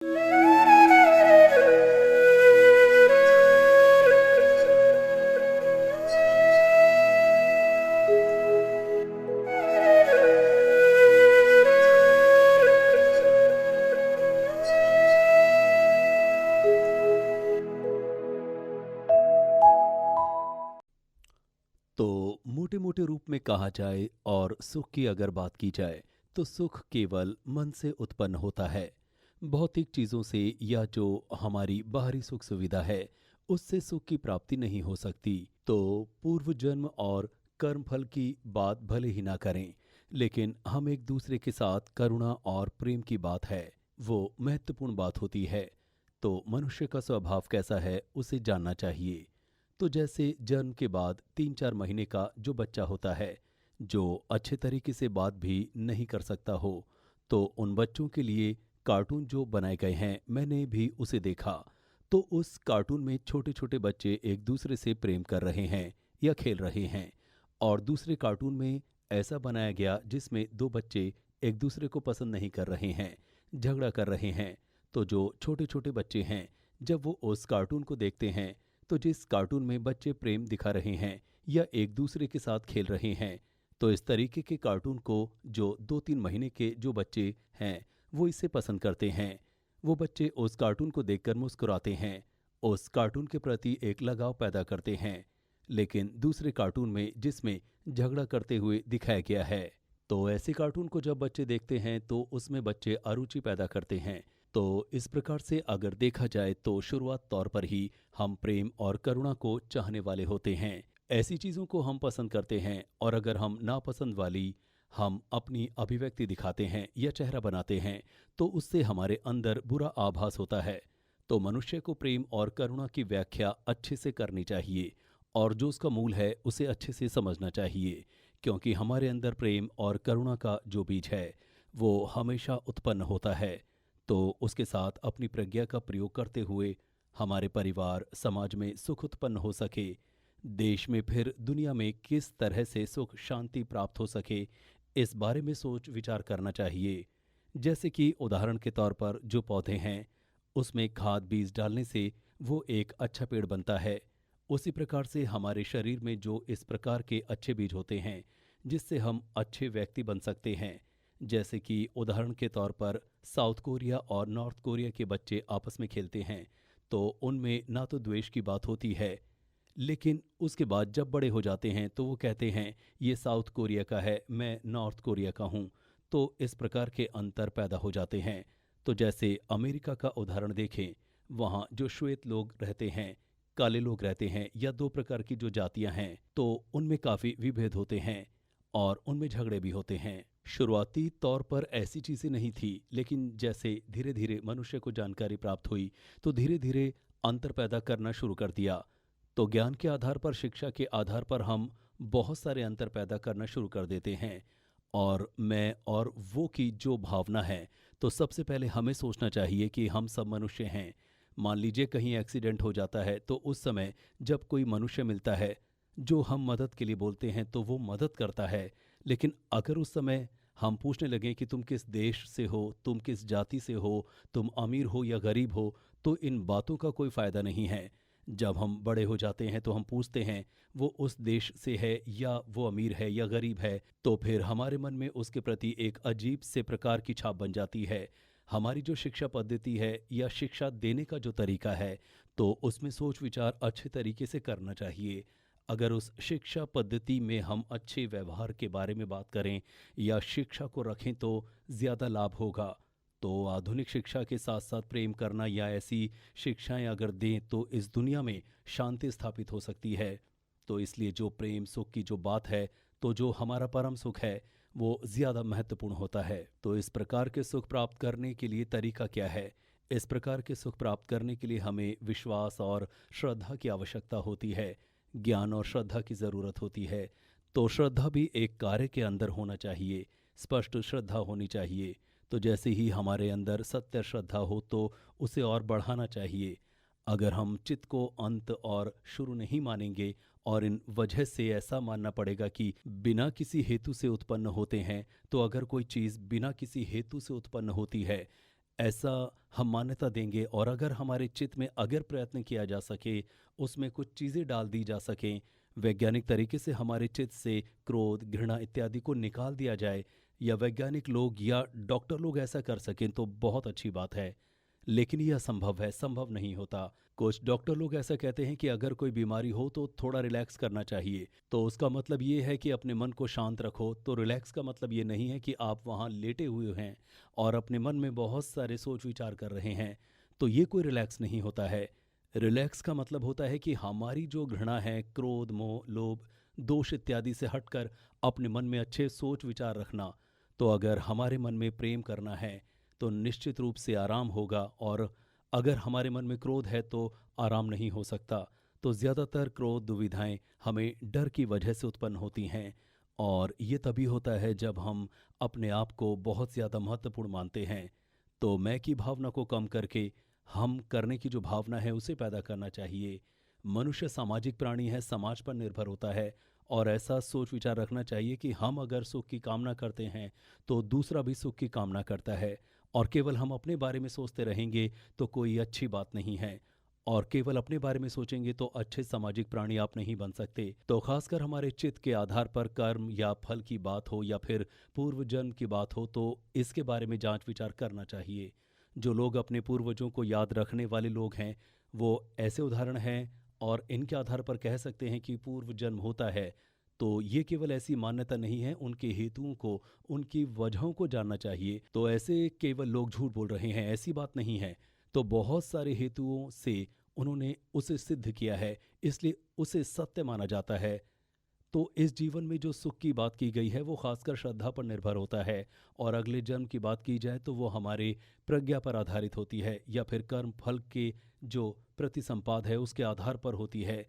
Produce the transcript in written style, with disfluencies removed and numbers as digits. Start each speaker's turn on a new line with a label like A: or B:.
A: तो मोटे मोटे रूप में कहा जाए और सुख की अगर बात की जाए तो सुख केवल मन से उत्पन्न होता है। भौतिक चीज़ों से या जो हमारी बाहरी सुख सुविधा है उससे सुख की प्राप्ति नहीं हो सकती। तो पूर्व जन्म और कर्म फल की बात भले ही ना करें, लेकिन हम एक दूसरे के साथ करुणा और प्रेम की बात है, वो महत्वपूर्ण बात होती है। तो मनुष्य का स्वभाव कैसा है उसे जानना चाहिए। तो जैसे जन्म के बाद 3-4 महीने का जो बच्चा होता है, जो अच्छे तरीके से बात भी नहीं कर सकता हो, तो उन बच्चों के लिए कार्टून जो बनाए गए हैं मैंने भी उसे देखा। तो उस कार्टून में छोटे छोटे बच्चे एक दूसरे से प्रेम कर रहे हैं या खेल रहे हैं। और दूसरे कार्टून में ऐसा बनाया गया जिसमें दो बच्चे एक दूसरे को पसंद नहीं कर रहे हैं, झगड़ा कर रहे हैं। तो जो छोटे छोटे बच्चे हैं, जब वो उस कार्टून को देखते हैं, तो जिस कार्टून में बच्चे प्रेम दिखा रहे हैं या एक दूसरे के साथ खेल रहे हैं, तो इस तरीके के कार्टून को जो 2-3 महीने के जो बच्चे हैं वो इसे पसंद करते हैं। वो बच्चे उस कार्टून को देखकर मुस्कुराते हैं, उस कार्टून के प्रति एक लगाव पैदा करते हैं। लेकिन दूसरे कार्टून में जिसमें झगड़ा करते हुए दिखाया गया है, तो ऐसे कार्टून को जब बच्चे देखते हैं तो उसमें बच्चे अरुचि पैदा करते हैं। तो इस प्रकार से अगर देखा जाए तो शुरुआत तौर पर ही हम प्रेम और करुणा को चाहने वाले होते हैं। ऐसी चीज़ों को हम पसंद करते हैं, और अगर हम नापसंद वाली हम अपनी अभिव्यक्ति दिखाते हैं या चेहरा बनाते हैं, तो उससे हमारे अंदर बुरा आभास होता है। तो मनुष्य को प्रेम और करुणा की व्याख्या अच्छे से करनी चाहिए, और जो उसका मूल है उसे अच्छे से समझना चाहिए। क्योंकि हमारे अंदर प्रेम और करुणा का जो बीज है वो हमेशा उत्पन्न होता है। तो उसके साथ अपनी प्रज्ञा का प्रयोग करते हुए हमारे परिवार समाज में सुख उत्पन्न हो सके, देश में फिर दुनिया में किस तरह से सुख शांति प्राप्त हो सके, इस बारे में सोच विचार करना चाहिए। जैसे कि उदाहरण के तौर पर जो पौधे हैं उसमें खाद बीज डालने से वो एक अच्छा पेड़ बनता है, उसी प्रकार से हमारे शरीर में जो इस प्रकार के अच्छे बीज होते हैं जिससे हम अच्छे व्यक्ति बन सकते हैं। जैसे कि उदाहरण के तौर पर साउथ कोरिया और नॉर्थ कोरिया के बच्चे आपस में खेलते हैं, तो उनमें ना तो द्वेष की बात होती है, लेकिन उसके बाद जब बड़े हो जाते हैं तो वो कहते हैं ये साउथ कोरिया का है, मैं नॉर्थ कोरिया का हूँ। तो इस प्रकार के अंतर पैदा हो जाते हैं। तो जैसे अमेरिका का उदाहरण देखें, वहाँ जो श्वेत लोग रहते हैं, काले लोग रहते हैं, या दो प्रकार की जो जातियाँ हैं, तो उनमें काफ़ी विभेद होते हैं और उनमें झगड़े भी होते हैं। शुरुआती तौर पर ऐसी चीज़ें नहीं थी, लेकिन जैसे धीरे धीरे मनुष्य को जानकारी प्राप्त हुई तो धीरे धीरे अंतर पैदा करना शुरू कर दिया। तो ज्ञान के आधार पर, शिक्षा के आधार पर हम बहुत सारे अंतर पैदा करना शुरू कर देते हैं। और मैं और वो की जो भावना है, तो सबसे पहले हमें सोचना चाहिए कि हम सब मनुष्य हैं। मान लीजिए कहीं एक्सीडेंट हो जाता है, तो उस समय जब कोई मनुष्य मिलता है जो हम मदद के लिए बोलते हैं तो वो मदद करता है। लेकिन अगर उस समय हम पूछने लगें कि तुम किस देश से हो, तुम किस जाति से हो, तुम अमीर हो या गरीब हो, तो इन बातों का कोई फ़ायदा नहीं है। जब हम बड़े हो जाते हैं तो हम पूछते हैं वो उस देश से है या वो अमीर है या गरीब है, तो फिर हमारे मन में उसके प्रति एक अजीब से प्रकार की छाप बन जाती है। हमारी जो शिक्षा पद्धति है या शिक्षा देने का जो तरीका है, तो उसमें सोच विचार अच्छे तरीके से करना चाहिए। अगर उस शिक्षा पद्धति में हम अच्छे व्यवहार के बारे में बात करें या शिक्षा को रखें तो ज़्यादा लाभ होगा। तो आधुनिक शिक्षा के साथ साथ प्रेम करना या ऐसी शिक्षाएं अगर दें तो इस दुनिया में शांति स्थापित हो सकती है। तो इसलिए जो प्रेम सुख की जो बात है, तो जो हमारा परम सुख है वो ज़्यादा महत्वपूर्ण होता है। तो इस प्रकार के सुख प्राप्त करने के लिए तरीका क्या है? इस प्रकार के सुख प्राप्त करने के लिए हमें विश्वास और श्रद्धा की आवश्यकता होती है, ज्ञान और श्रद्धा की ज़रूरत होती है। तो श्रद्धा भी एक कार्य के अंदर होना चाहिए, स्पष्ट श्रद्धा होनी चाहिए। तो जैसे ही हमारे अंदर सत्य श्रद्धा हो तो उसे और बढ़ाना चाहिए। अगर हम चित्त को अंत और शुरू नहीं मानेंगे और इन वजह से ऐसा मानना पड़ेगा कि बिना किसी हेतु से उत्पन्न होते हैं, तो अगर कोई चीज़ बिना किसी हेतु से उत्पन्न होती है, ऐसा हम मान्यता देंगे और अगर हमारे चित्त में अगर प्रयत्न किया जा सके, उसमें कुछ चीज़ें डाल दी जा सकें, वैज्ञानिक तरीके से हमारे चित्त से क्रोध, घृणा इत्यादि को निकाल दिया जाए या वैज्ञानिक लोग या डॉक्टर लोग ऐसा कर सकें तो बहुत अच्छी बात है। लेकिन ये असंभव है, संभव नहीं होता। कुछ डॉक्टर लोग ऐसा कहते हैं कि अगर कोई बीमारी हो तो थोड़ा रिलैक्स करना चाहिए। तो उसका मतलब ये है कि अपने मन को शांत रखो। तो रिलैक्स का मतलब ये नहीं है कि आप वहाँ लेटे हुए हैं और अपने मन में बहुत सारे सोच विचार कर रहे हैं। तो ये कोई रिलैक्स नहीं होता है। रिलैक्स का मतलब होता है कि हमारी जो घृणा है, क्रोध, मोह, लोभ, दोष इत्यादि से हटकर अपने मन में अच्छे सोच विचार रखना। तो अगर हमारे मन में प्रेम करना है तो निश्चित रूप से आराम होगा, और अगर हमारे मन में क्रोध है तो आराम नहीं हो सकता। तो ज़्यादातर क्रोध, दुविधाएं हमें डर की वजह से उत्पन्न होती हैं, और ये तभी होता है जब हम अपने आप को बहुत ज़्यादा महत्वपूर्ण मानते हैं। तो मैं की भावना को कम करके हम करने की जो भावना है उसे पैदा करना चाहिए। मनुष्य सामाजिक प्राणी है, समाज पर निर्भर होता है, और ऐसा सोच विचार रखना चाहिए कि हम अगर सुख की कामना करते हैं तो दूसरा भी सुख की कामना करता है। और केवल हम अपने बारे में सोचते रहेंगे तो कोई अच्छी बात नहीं है, और केवल अपने बारे में सोचेंगे तो अच्छे सामाजिक प्राणी आप नहीं बन सकते। तो खासकर हमारे चित्त के आधार पर कर्म या फल की बात हो या फिर पूर्व जन्म की बात हो तो इसके बारे में जांच विचार करना चाहिए। जो लोग अपने पूर्वजों को याद रखने वाले लोग हैं वो ऐसे उदाहरण हैं, और इनके आधार पर कह सकते हैं कि पूर्व जन्म होता है। तो ये केवल ऐसी मान्यता नहीं है, उनके हेतुओं को, उनकी वजहों को जानना चाहिए। तो ऐसे केवल लोग झूठ बोल रहे हैं ऐसी बात नहीं है। तो बहुत सारे हेतुओं से उन्होंने उसे सिद्ध किया है, इसलिए उसे सत्य माना जाता है। तो इस जीवन में जो सुख की बात की गई है वो खासकर श्रद्धा पर निर्भर होता है, और अगले जन्म की बात की जाए तो वो हमारे प्रज्ञा पर आधारित होती है या फिर कर्म फल के जो प्रतिसंपाद है उसके आधार पर होती है।